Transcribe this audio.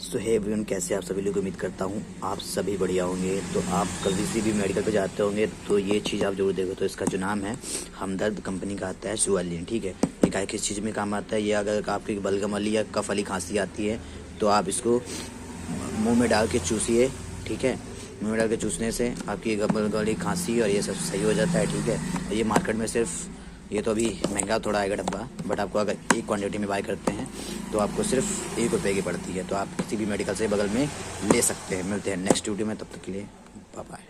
सो hey everyone, कैसे आप सभी लोग, उम्मीद करता हूँ आप सभी बढ़िया होंगे। तो आप कभी किसी भी मेडिकल पे जाते होंगे तो ये चीज़ आप जरूर देखो। तो इसका जो नाम है हमदर्द कंपनी का आता है सुअलिन, ठीक है। ये क्या किस चीज़ में काम आता है, ये अगर आपकी बलगम वाली या कफ वाली खांसी आती है तो आप इसको मुंह में डाल के चूसिए, ठीक है। मुंह में डाल के चूसने से आपकी बलगम वाली खांसी और ये सब सही हो जाता है, ठीक है। ये मार्केट में सिर्फ, ये तो अभी महंगा थोड़ा आएगा डब्बा, बट आपको अगर एक क्वांटिटी में बाय करते हैं तो आपको सिर्फ ₹1 की पड़ती है। तो आप किसी भी मेडिकल से बगल में ले सकते हैं। मिलते हैं नेक्स्ट वीडियो में, तब तक के लिए बाय बाय।